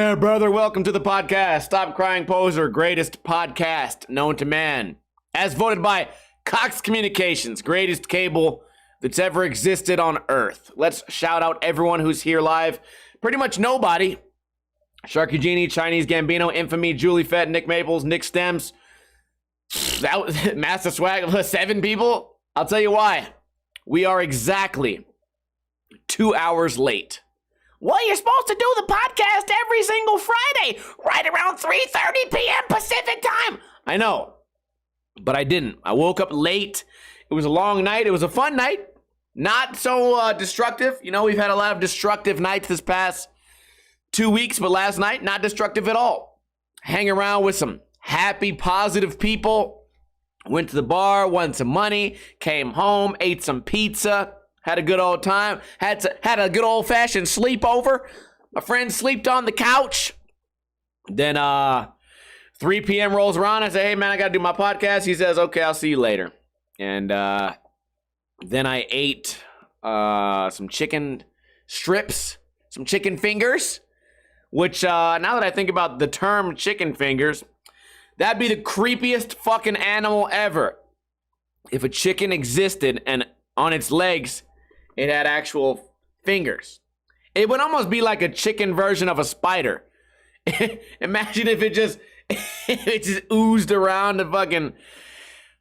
Yeah, brother, welcome to the podcast. Stop Crying Poser, greatest podcast known to man. As voted by Cox Communications, greatest cable that's ever existed on Earth. Let's shout out everyone who's here live. Pretty much nobody. Sharky Genie, Chinese Gambino, Infamy, Julie Fett, Nick Maples, Nick Stems. That was Master Swag, 7 people. I'll tell you why. We are exactly 2 hours late. Well, you're supposed to do the podcast every single Friday, right around 3:30 p.m. Pacific time. I know, but I didn't. I woke up late. It was a long night. It was a fun night. Not so destructive. You know, we've had a lot of destructive nights this past 2 weeks, but last night, not destructive at all. Hang around with some happy, positive people. Went to the bar, won some money, came home, ate some pizza. Had a good old time. Had a good old-fashioned sleepover. My friend slept on the couch. Then 3 p.m. rolls around. I say, hey, man, I got to do my podcast. He says, okay, I'll see you later. And then I ate some chicken strips, some chicken fingers, which now that I think about the term chicken fingers, that'd be the creepiest fucking animal ever. If a chicken existed and on its legs it had actual fingers. It would almost be like a chicken version of a spider. Imagine if it just oozed around the fucking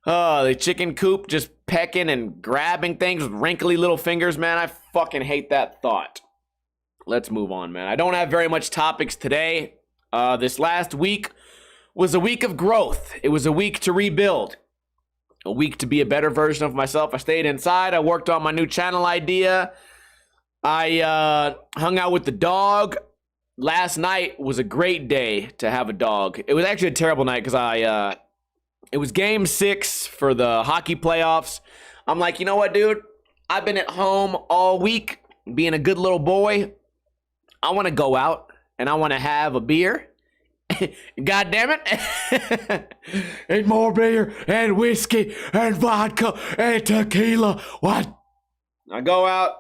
the chicken coop, just pecking and grabbing things with wrinkly little fingers, man. I fucking hate that thought. Let's move on, man. I don't have very much topics today. This last week was a week of growth. It was a week to rebuild. A week to be a better version of myself. I stayed inside. I worked on my new channel idea. I hung out with the dog. Last night was a great day to have a dog. It was actually a terrible night because it was game 6 for the hockey playoffs. I'm like, you know what, dude? I've been at home all week being a good little boy. I want to go out and I want to have a beer. God damn it. And more beer and whiskey and vodka and tequila. What? I go out,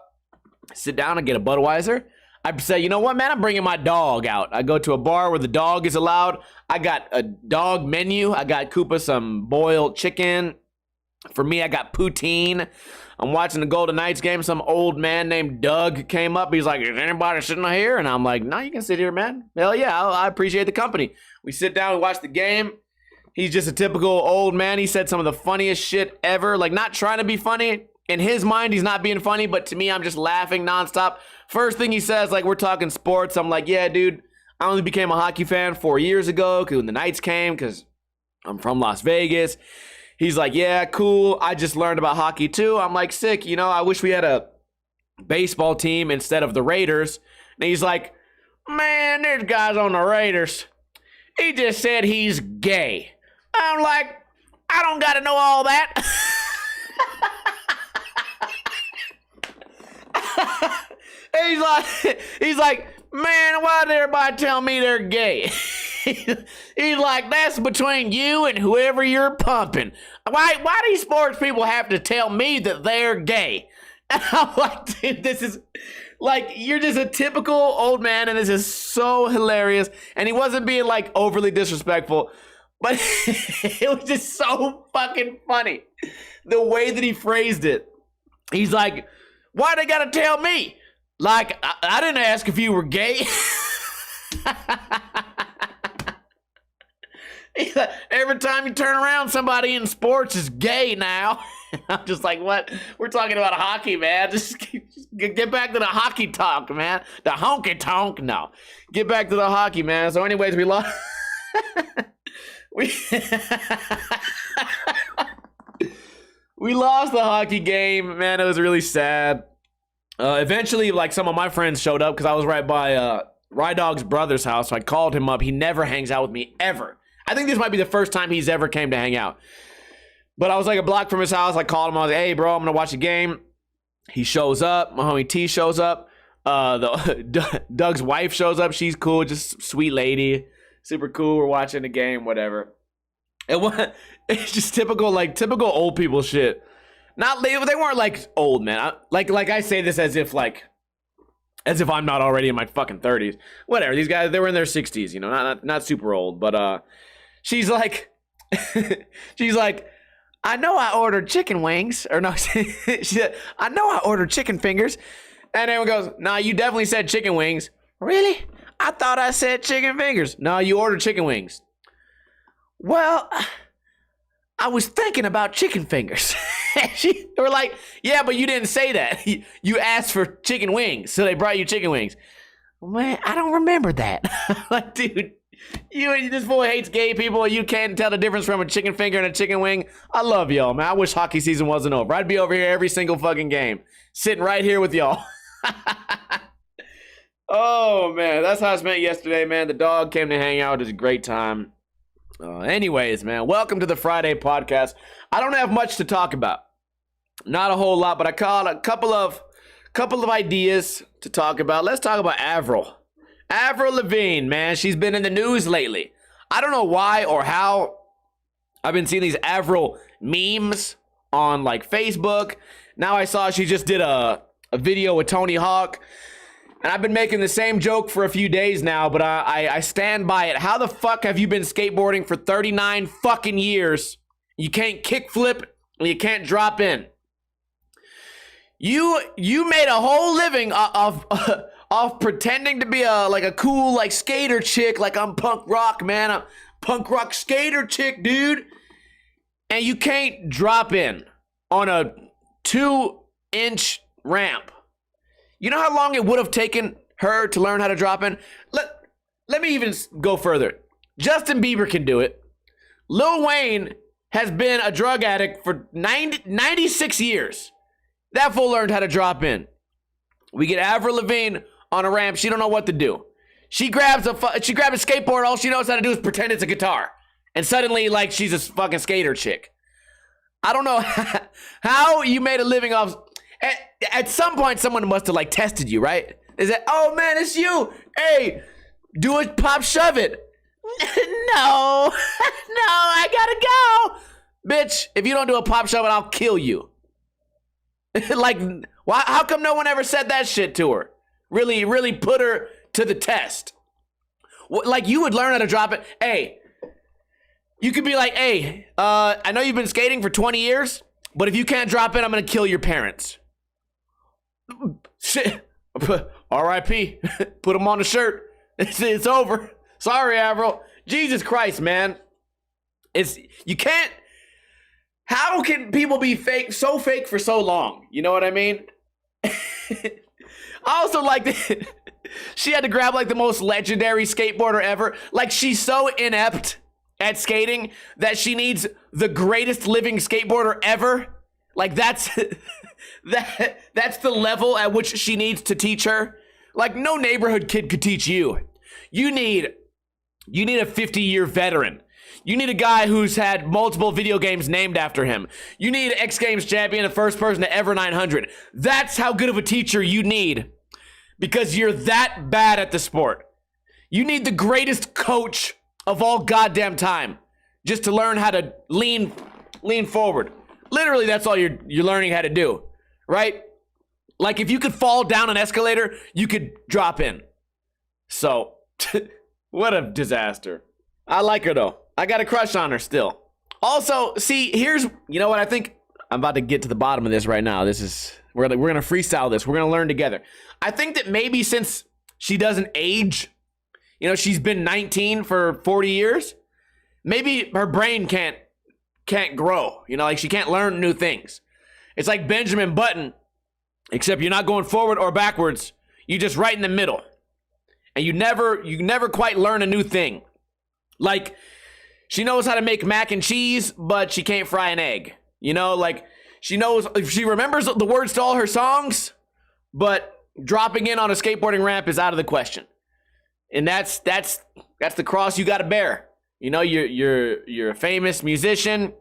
sit down and get a Budweiser. I say, you know what, man? I'm bringing my dog out. I go to a bar where the dog is allowed. I got a dog menu. I got Koopa some boiled chicken. For me, I got poutine. I'm watching the Golden Knights game. Some old man named Doug came up. He's like, is anybody sitting here? And I'm like, no, you can sit here, man. Hell yeah, I appreciate the company. We sit down and watch the game. He's just a typical old man. He said some of the funniest shit ever. Like, not trying to be funny. In his mind, he's not being funny. But to me, I'm just laughing nonstop. First thing he says, like, we're talking sports. I'm like, yeah, dude, I only became a hockey fan 4 years ago when the Knights came because I'm from Las Vegas. He's like, yeah, cool. I just learned about hockey too. I'm like, sick. You know, I wish we had a baseball team instead of the Raiders. And he's like, man, there's guys on the Raiders. He just said he's gay. I'm like, I don't got to know all that. he's like, man, why did everybody tell me they're gay? He's like, that's between you and whoever you're pumping. Why do sports people have to tell me that they're gay? And I'm like, dude, this is like, you're just a typical old man, and this is so hilarious. And he wasn't being like overly disrespectful, but it was just so fucking funny. The way that he phrased it. He's like, why they gotta tell me? Like, I didn't ask if you were gay. Every time you turn around, somebody in sports is gay now. I'm just like, what? We're talking about hockey, man. Just get back to the hockey talk, man. The honky tonk. No. Get back to the hockey, man. So anyways, we lost. We lost the hockey game, man. It was really sad. Eventually, like, some of my friends showed up because I was right by Rydog's brother's house. So I called him up. He never hangs out with me, ever. I think this might be the first time he's ever came to hang out. But I was like a block from his house. I called him. I was like, hey, bro, I'm going to watch a game. He shows up. My homie T shows up. Doug's wife shows up. She's cool. Just sweet lady. Super cool. We're watching the game, whatever. It's just typical old people shit. They weren't like old, man. Like I say this as if like As if I'm not already in my fucking 30s. Whatever, these guys, they were in their 60s, you know, not super old. But she's like, she's like, I know I ordered chicken wings. Or no, she said, I know I ordered chicken fingers. And everyone goes, nah, you definitely said chicken wings. Really? I thought I said chicken fingers. No, you ordered chicken wings. Well, I was thinking about chicken fingers. We're like, yeah, but you didn't say that. You asked for chicken wings, so they brought you chicken wings. Man, I don't remember that. Like, dude, this boy hates gay people. You can't tell the difference from a chicken finger and a chicken wing. I love y'all, man. I wish hockey season wasn't over. I'd be over here every single fucking game, sitting right here with y'all. Oh, man, that's how I spent yesterday, man. The dog came to hang out. It was a great time. Anyways, man, welcome to the Friday podcast. I don't have much to talk about. Not a whole lot, but I caught a couple of ideas to talk about. Let's talk about Avril Lavigne, man. She's been in the news lately. I don't know why or how. I've been seeing these Avril memes on like Facebook. Now I saw she just did a video with Tony Hawk. And I've been making the same joke for a few days now, but I stand by it. How the fuck have you been skateboarding for 39 fucking years? You can't kickflip and you can't drop in. You made a whole living of pretending to be a cool like skater chick, like I'm punk rock, man. I'm punk rock skater chick, dude. And you can't drop in on a 2-inch ramp. You know how long it would have taken her to learn how to drop in? Let me even go further. Justin Bieber can do it. Lil Wayne has been a drug addict for 96 years. That fool learned how to drop in. We get Avril Lavigne on a ramp. She don't know what to do. She grabs a skateboard. All she knows how to do is pretend it's a guitar. And suddenly, like, she's a fucking skater chick. I don't know how you made a living off... At some point, someone must have like tested you, right? They said, "Oh man, it's you. Hey, do it, pop, shove it." No, I gotta go, bitch. If you don't do a pop, shove it, I'll kill you. Like, why? How come no one ever said that shit to her? Really put her to the test. Like, you would learn how to drop it. Hey, you could be like, "Hey, I know you've been skating for 20 years, but if you can't drop it, I'm gonna kill your parents." Shit. R.I.P. Put them on the shirt. It's over. Sorry, Avril. Jesus Christ, man. You can't. How can people be so fake for so long? You know what I mean? I also like that she had to grab like the most legendary skateboarder ever. Like, she's so inept at skating that she needs the greatest living skateboarder ever. Like, that's that's the level at which she needs to teach her. Like, no neighborhood kid could teach you. You need a 50-year veteran. You need a guy who's had multiple video games named after him. You need an X Games champion, the first person to ever 900. That's how good of a teacher you need, because you're that bad at the sport. You need the greatest coach of all goddamn time just to learn how to lean forward. Literally, that's all you're learning how to do, right? Like, if you could fall down an escalator, you could drop in. So, what a disaster. I like her, though. I got a crush on her still. Also, see, you know what? I think I'm about to get to the bottom of this right now. We're going to freestyle this. We're going to learn together. I think that maybe since she doesn't age, you know, she's been 19 for 40 years, maybe her brain can't grow, you know, like she can't learn new things. It's like Benjamin Button, except you're not going forward or backwards. You just right in the middle, and you never quite learn a new thing. Like, she knows how to make mac and cheese, but she can't fry an egg. You know, like, she remembers the words to all her songs, but dropping in on a skateboarding ramp is out of the question. And that's the cross you got to bear. You know, you're a famous musician.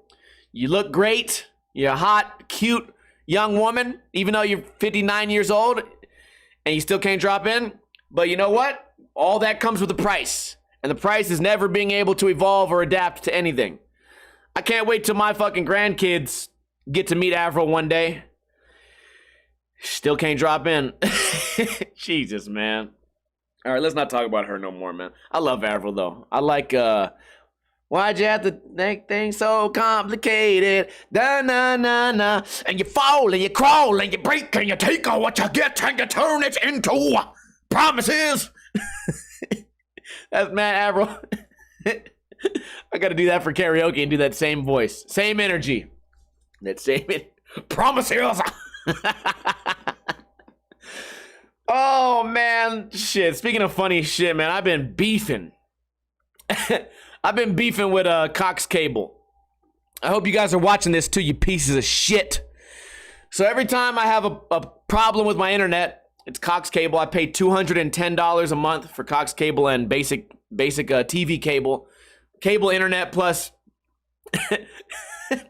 You look great. You're a hot, cute young woman, even though you're 59 years old and you still can't drop in. But you know what? All that comes with a price. And the price is never being able to evolve or adapt to anything. I can't wait till my fucking grandkids get to meet Avril one day. Still can't drop in. Jesus, man. All right, let's not talk about her no more, man. I love Avril, though. I like, why'd you have to make things so complicated? Da-na-na-na. And you fall and you crawl and you break and you take all what you get and you turn it into promises. That's Matt Avril. I got to do that for karaoke and do that same voice. Same energy. That same promises. Oh, man. Shit. Speaking of funny shit, man, I've been beefing. I've been beefing with Cox Cable. I hope you guys are watching this too, you pieces of shit. So every time I have a problem with my internet, it's Cox Cable. I pay $210 a month for Cox Cable and basic TV cable. Cable internet plus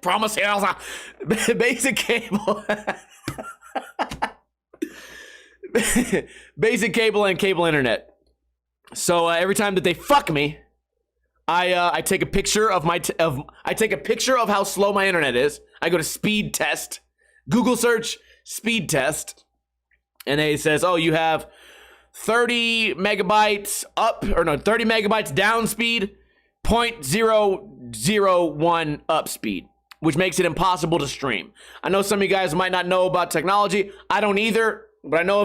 promise basic cable. Basic cable and cable internet. So every time that they fuck me, I take a picture of I take a picture of how slow my internet is. I go to speed test, Google search speed test, and it says, "Oh, you have 30 megabytes up, or no, 30 megabytes down speed, 0.001 up speed," which makes it impossible to stream. I know some of you guys might not know about technology. I don't either, but I know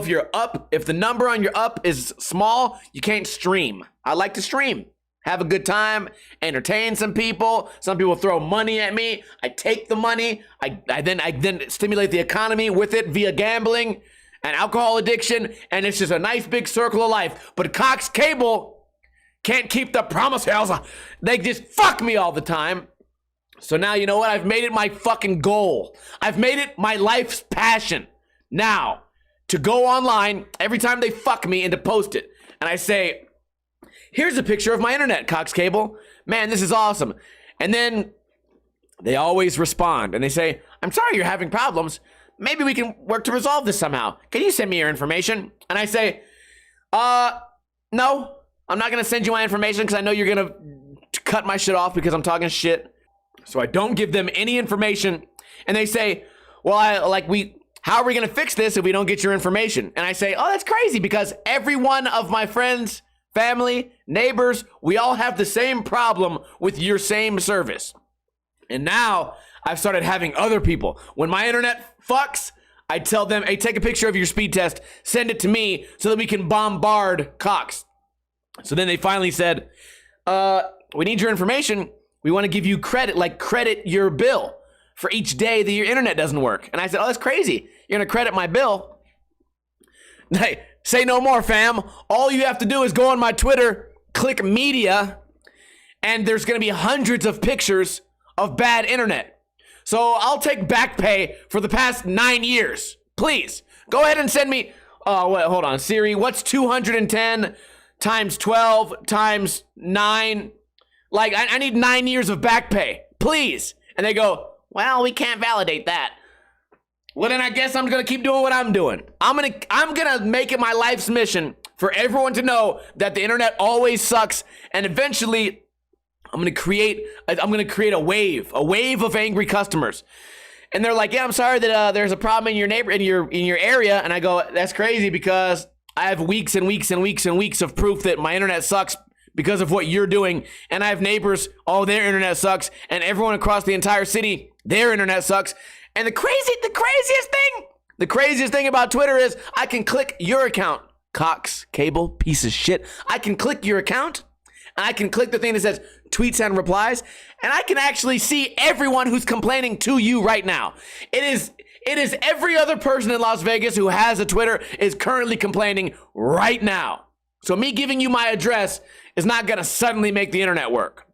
if the number on your up is small, you can't stream. I like to stream. Have a good time, entertain some people. Some people throw money at me. I take the money. I then stimulate the economy with it via gambling and alcohol addiction, and it's just a nice big circle of life. But Cox Cable can't keep the promises. They just fuck me all the time. So now, you know what? I've made it my fucking goal. I've made it my life's passion now to go online every time they fuck me and to post it. And I say, "Here's a picture of my internet, Cox Cable. Man, this is awesome." And then they always respond and they say, "I'm sorry you're having problems. Maybe we can work to resolve this somehow. Can you send me your information?" And I say, no, I'm not going to send you my information because I know you're going to cut my shit off because I'm talking shit. So I don't give them any information. And they say, "Well, how are we going to fix this if we don't get your information?" And I say, "Oh, that's crazy because every one of my friends, family, neighbors, we all have the same problem with your same service." And now I've started having other people. When my internet fucks, I tell them, "Hey, take a picture of your speed test, send it to me so that we can bombard Cox." So then they finally said, "We need your information. We want to give you credit your bill for each day that your internet doesn't work." And I said, "Oh, that's crazy. You're going to credit my bill?" Hey, say no more, fam. All you have to do is go on my Twitter, click media, and there's going to be hundreds of pictures of bad internet. So I'll take back pay for the past 9 years. Please, go ahead and send me, hold on, Siri, what's 210 times 12 times 9? Like, I need 9 years of back pay, please. And they go, "Well, we can't validate that." Well, then I guess I'm going to keep doing what I'm doing. I'm going to make it my life's mission for everyone to know that the internet always sucks, and eventually I'm going to create a wave of angry customers. And they're like, "Yeah, I'm sorry that there's a problem in your area." And I go, "That's crazy because I have weeks and weeks and weeks and weeks of proof that my internet sucks because of what you're doing. And I have neighbors, oh, their internet sucks, and everyone across the entire city, their internet sucks." And the craziest thing about Twitter is I can click your account, Cox Cable, piece of shit. I can click your account, and I can click the thing that says tweets and replies, and I can actually see everyone who's complaining to you right now. It is every other person in Las Vegas who has a Twitter is currently complaining right now. So me giving you my address is not going to suddenly make the internet work.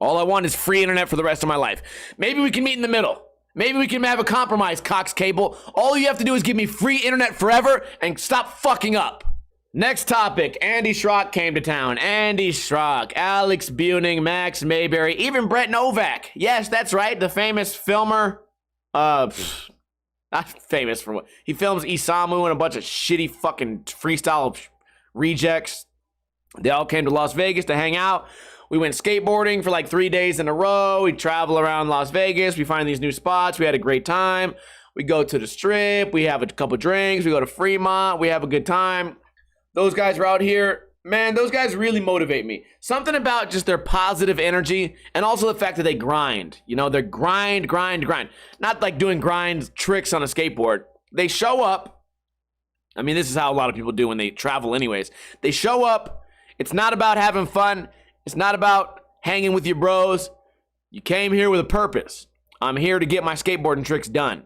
All I want is free internet for the rest of my life. Maybe we can meet in the middle. Maybe we can have a compromise, Cox Cable. All you have to do is give me free internet forever and stop fucking up. Next topic, Andy Schrock came to town. Andy Schrock, Alex Buning, Max Mayberry, even Brett Novak. Yes, that's right, the famous filmer. Not famous for what? He films Isamu and a bunch of shitty fucking freestyle rejects. They all came to Las Vegas to hang out. We went skateboarding for like 3 days in a row. We travel around Las Vegas. We find these new spots. We had a great time. We go to the strip. We have a couple drinks. We go to Fremont. We have a good time. Those guys are out here. Man, those guys really motivate me. Something about just their positive energy and also the fact that they grind. You know, they're grind. Not like doing grind tricks on a skateboard. They show up. I mean, this is how a lot of people do when they travel anyways. They show up. It's not about having fun. It's not about hanging with your bros. You came here with a purpose. I'm here to get my skateboarding tricks done.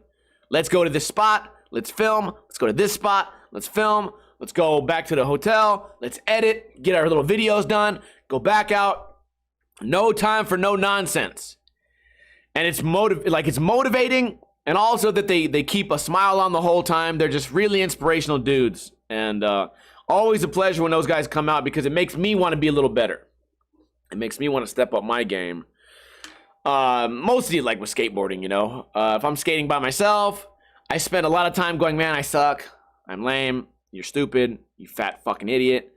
Let's go to this spot. Let's film. Let's go to this spot. Let's film. Let's go back to the hotel. Let's edit, get our little videos done, go back out. No time for no nonsense. And it's motivating, and also that they keep a smile on the whole time. They're just really inspirational dudes. And always a pleasure when those guys come out because it makes me want to be a little better. It makes me want to step up my game. Mostly like with skateboarding, you know. If I'm skating by myself, I spend a lot of time going, man, I suck. I'm lame. You're stupid, you fat fucking idiot.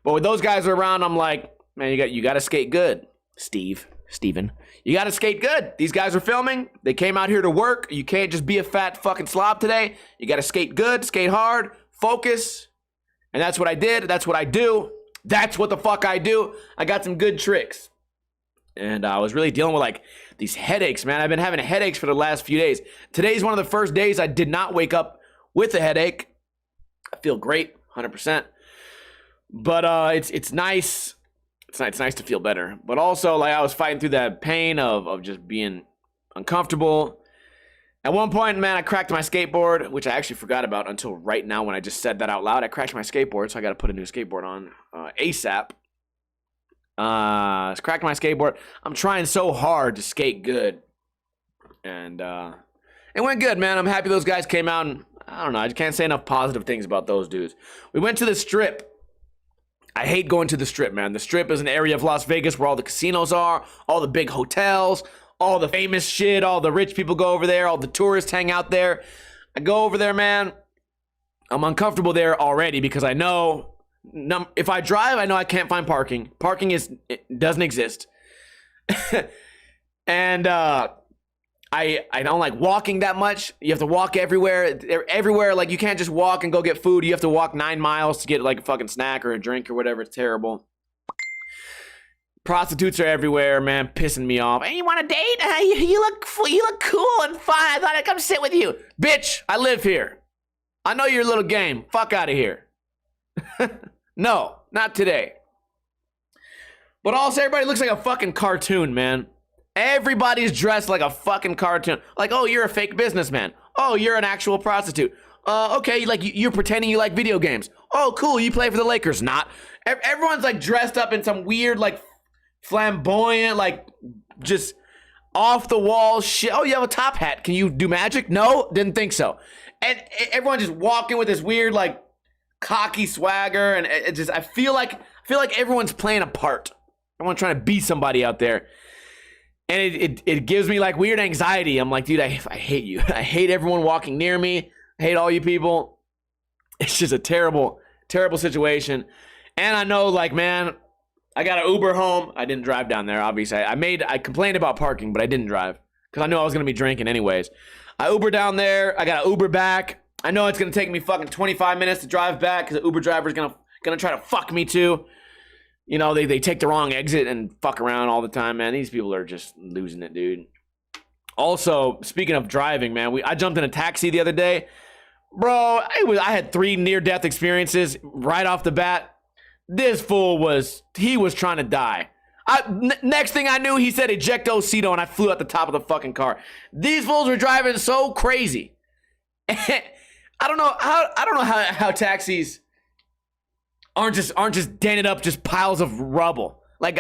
But when those guys are around, I'm like, man, you got to skate good, Steven. You got to skate good. These guys are filming. They came out here to work. You can't just be a fat fucking slob today. You got to skate good, skate hard, focus. And that's what I did. That's what I do. That's what the fuck I do. I got some good tricks. And I was really dealing with like these headaches, man. I've been having headaches for the last few days. Today's one of the first days I did not wake up with a headache. I feel great, 100%. But it's nice. It's nice to feel better. But also, like, I was fighting through that pain of just being uncomfortable. At one point, man, I cracked my skateboard, which I actually forgot about until right now when I just said that out loud. I crashed my skateboard, so I got to put a new skateboard on ASAP. I cracked my skateboard. I'm trying so hard to skate good. And it went good, man. I'm happy those guys came out and I don't know. I just can't say enough positive things about those dudes. We went to the Strip. I hate going to the Strip, man. The Strip is an area of Las Vegas where all the casinos are, all the big hotels, all the famous shit, all the rich people go over there, all the tourists hang out there. I go over there, man. I'm uncomfortable there already because I know if I drive, I know I can't find parking. Parking doesn't exist. And I don't like walking that much. You have to walk everywhere. Everywhere, like you can't just walk and go get food. You have to walk 9 miles to get like a fucking snack or a drink or whatever. It's terrible. Prostitutes are everywhere, man, pissing me off. Hey, you want a date? You look cool and fun. I thought I'd come sit with you. Bitch, I live here. I know your little game. Fuck out of here. No, not today. But also, everybody looks like a fucking cartoon, man. Everybody's dressed like a fucking cartoon. Like, oh, you're a fake businessman. Oh, you're an actual prostitute. Okay, like you're pretending you like video games. Oh, cool, you play for the Lakers. Not. Everyone's like dressed up in some weird, like flamboyant, like just off the wall shit. Oh, you have a top hat. Can you do magic? No, didn't think so. And everyone's just walking with this weird, like cocky swagger, and it just I feel like everyone's playing a part. Everyone's trying to be somebody out there. And it gives me like weird anxiety. I'm like, dude, I hate you. I hate everyone walking near me. I hate all you people. It's just a terrible, terrible situation. And I know, like, man, I got an Uber home. I didn't drive down there, obviously. I complained about parking, but I didn't drive because I knew I was going to be drinking anyways. I Uber down there. I got an Uber back. I know it's going to take me fucking 25 minutes to drive back because the Uber driver's going to try to fuck me too. You know, they take the wrong exit and fuck around all the time, man. These people are just losing it, dude. Also, speaking of driving, man, I jumped in a taxi the other day. Bro, I had 3 near-death experiences right off the bat. This fool was trying to die. Next thing I knew, he said ejectocito, and I flew out the top of the fucking car. These fools were driving so crazy. I don't know how taxis aren't just dented up, just piles of rubble. Like,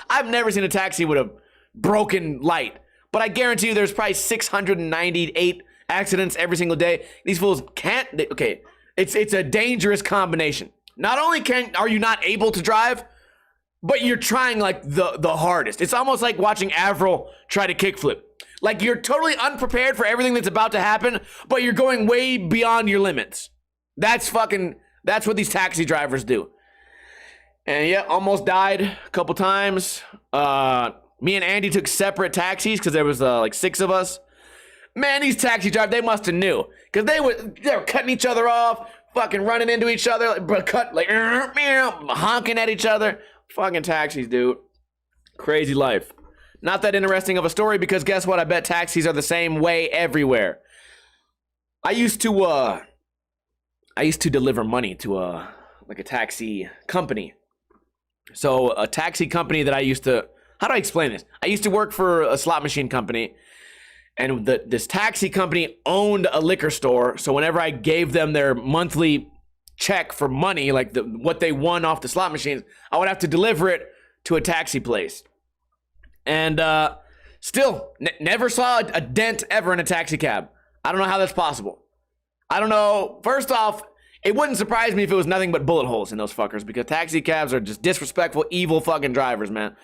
I've never seen a taxi with a broken light. But I guarantee you there's probably 698 accidents every single day. These fools can't, okay, it's a dangerous combination. Not only are you not able to drive, but you're trying like the hardest. It's almost like watching Avril try to kickflip. Like, you're totally unprepared for everything that's about to happen, but you're going way beyond your limits. That's what these taxi drivers do. And yeah, almost died a couple times. Me and Andy took separate taxis because there was like 6 of us. Man, these taxi drivers, they must have knew. Because they were cutting each other off, fucking running into each other, honking at each other. Fucking taxis, dude. Crazy life. Not that interesting of a story because guess what? I bet taxis are the same way everywhere. I used to deliver money to a taxi company. So a taxi company that how do I explain this? I used to work for a slot machine company, and this taxi company owned a liquor store. So whenever I gave them their monthly check for money, like what they won off the slot machines, I would have to deliver it to a taxi place. And still, never saw a dent ever in a taxi cab. I don't know how that's possible. I don't know. First off, it wouldn't surprise me if it was nothing but bullet holes in those fuckers because taxi cabs are just disrespectful, evil fucking drivers, man.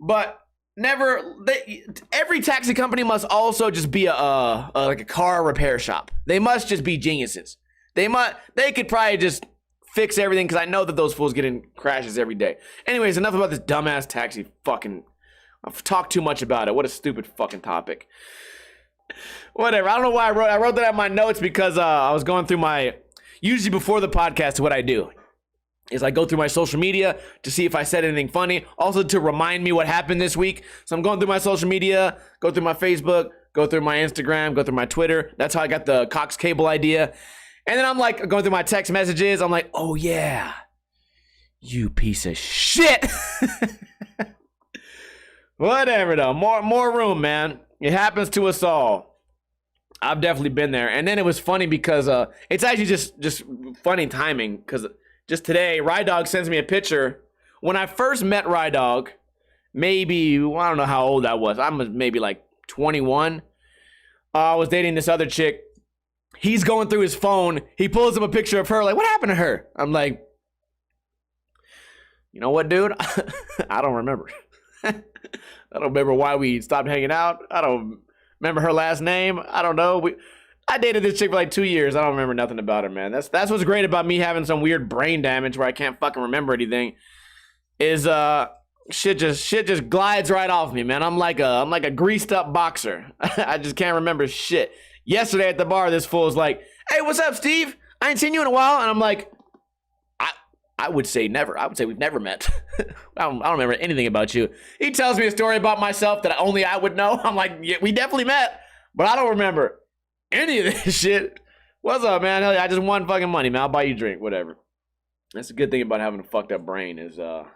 But every taxi company must also just be like a car repair shop. They must just be geniuses. They could probably just fix everything because I know that those fools get in crashes every day. Anyways, enough about this dumbass taxi fucking. I've talked too much about it. What a stupid fucking topic. Whatever. I don't know why I wrote that in my notes because I was going through usually before the podcast, what I do is I go through my social media to see if I said anything funny. Also to remind me what happened this week. So I'm going through my social media, go through my Facebook, go through my Instagram, go through my Twitter. That's how I got the Cox Cable idea. And then I'm like going through my text messages. I'm like, oh yeah, you piece of shit. Whatever though, more room, man. It happens to us all. I've definitely been there. And then it was funny because it's actually just funny timing because just today, Rye Dog sends me a picture. When I first met Rye Dog, maybe, I don't know how old I was. I was maybe like 21. I was dating this other chick. He's going through his phone. He pulls up a picture of her. Like, what happened to her? I'm like, you know what, dude? I don't remember. I don't remember why we stopped hanging out. I don't remember her last name. I don't know. I dated this chick for like 2 years. I don't remember nothing about her, man. That's what's great about me having some weird brain damage where I can't fucking remember anything. Is shit just glides right off me, man. I'm like a greased up boxer. I just can't remember shit. Yesterday at the bar, this fool was like, "Hey, what's up, Steve? I ain't seen you in a while." And I'm like, I would say never. I would say we've never met. I don't remember anything about you. He tells me a story about myself that only I would know. I'm like, yeah, we definitely met, but I don't remember any of this shit. What's up, man? Hell yeah, I just won fucking money, man. I'll buy you a drink, whatever. That's a good thing about having a fucked up brain is, at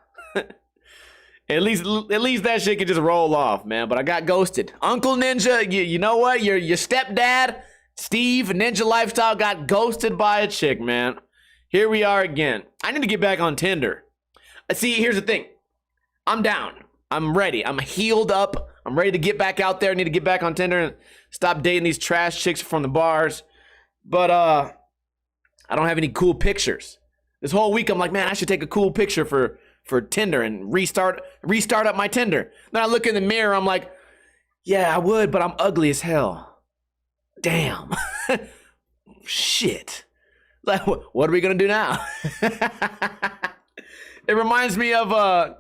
least that shit can just roll off, man. But I got ghosted. Uncle Ninja, you know what? Your stepdad, Steve, Ninja Lifestyle, got ghosted by a chick, man. Here we are again. I need to get back on Tinder. See, here's the thing. I'm down. I'm ready. I'm healed up. I'm ready to get back out there. I need to get back on Tinder and stop dating these trash chicks from the bars. But I don't have any cool pictures. This whole week I'm like, man, I should take a cool picture for Tinder and restart up my Tinder. Then I look in the mirror. I'm like, yeah, I would, but I'm ugly as hell. Damn. Shit. Like, what are we gonna do now? It reminds me of what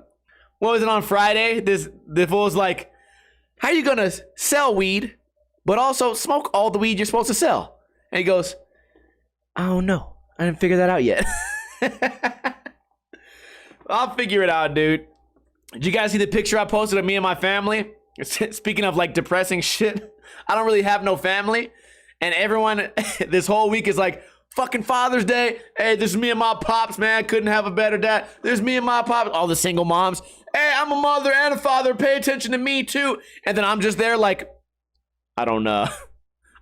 was it on Friday? The fool was like, how are you gonna sell weed, but also smoke all the weed you're supposed to sell? And he goes, I don't know. I didn't figure that out yet. I'll figure it out, dude. Did you guys see the picture I posted of me and my family? Speaking of like depressing shit, I don't really have no family, and everyone this whole week is like, fucking Father's Day. Hey, this is me and my pops, man. Couldn't have a better dad. There's me and my pops. All the single moms. Hey, I'm a mother and a father. Pay attention to me too. And then I'm just there like, I don't know.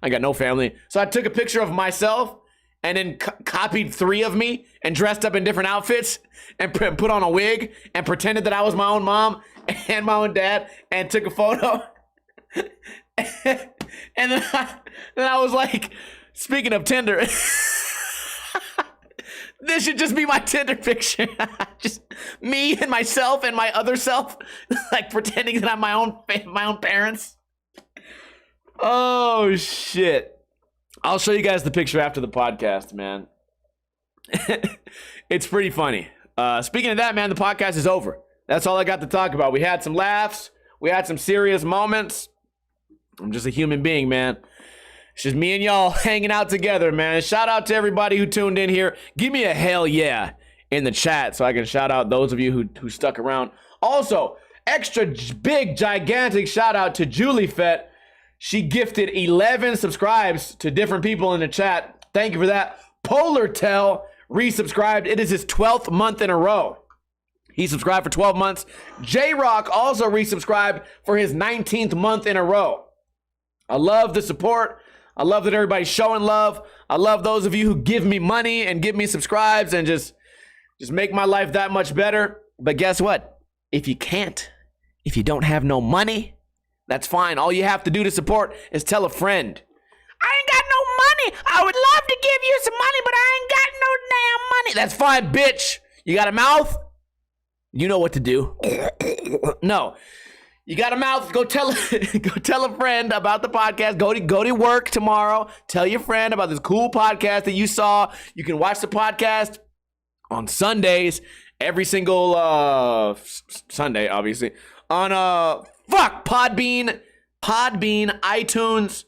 I got no family. So I took a picture of myself and then copied 3 of me and dressed up in different outfits and put on a wig and pretended that I was my own mom and my own dad and took a photo. And then I was like, speaking of Tinder, this should just be my Tinder picture. Just me and myself and my other self, like pretending that I'm my own parents. Oh shit! I'll show you guys the picture after the podcast, man. It's pretty funny. Speaking of that, man, the podcast is over. That's all I got to talk about. We had some laughs. We had some serious moments. I'm just a human being, man. It's just me and y'all hanging out together, man. Shout out to everybody who tuned in here. Give me a hell yeah in the chat so I can shout out those of you who stuck around. Also, extra big, gigantic shout out to Julie Fett. She gifted 11 subscribes to different people in the chat. Thank you for that. Polar Tell resubscribed. It is his 12th month in a row. He subscribed for 12 months. J-Rock also resubscribed for his 19th month in a row. I love the support. I love that everybody's showing love. I love those of you who give me money and give me subscribes and just make my life that much better. But guess what? If you can't, if you don't have no money, that's fine. All you have to do to support is tell a friend. I ain't got no money. I would love to give you some money, but I ain't got no damn money. That's fine, bitch. You got a mouth? You know what to do. No. You got a mouth, go tell a friend about the podcast. Go to work tomorrow. Tell your friend about this cool podcast that you saw. You can watch the podcast on Sundays, every single Sunday, obviously. On Podbean, iTunes,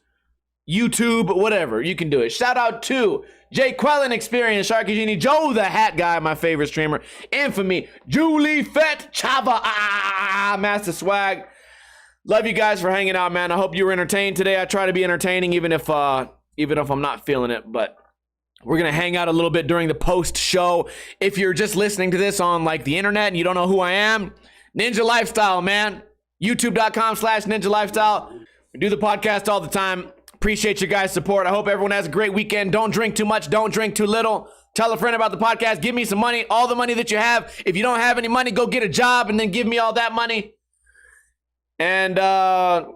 YouTube, whatever. You can do it. Shout out to Jay Quellen Experience, Sharky Genie, Joe the Hat Guy, my favorite streamer, Infamy, Julie Fett, Chava, Master Swag. Love you guys for hanging out, man. I hope you were entertained today. I try to be entertaining even if I'm not feeling it, but we're going to hang out a little bit during the post show. If you're just listening to this on like the internet and you don't know who I am, Ninja Lifestyle, man. YouTube.com/Ninja Lifestyle. We do the podcast all the time. Appreciate you guys' support. I hope everyone has a great weekend. Don't drink too much. Don't drink too little. Tell a friend about the podcast. Give me some money. All the money that you have. If you don't have any money, go get a job and then give me all that money. And I don't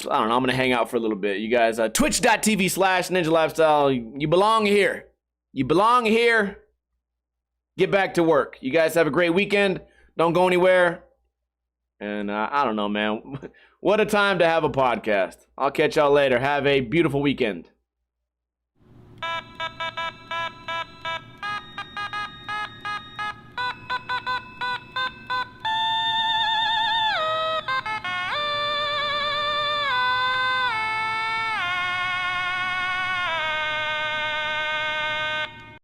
know. I'm going to hang out for a little bit. You guys, twitch.tv/Ninja Lifestyle. You belong here. You belong here. Get back to work. You guys have a great weekend. Don't go anywhere. And I don't know, man. What a time to have a podcast. I'll catch y'all later. Have a beautiful weekend.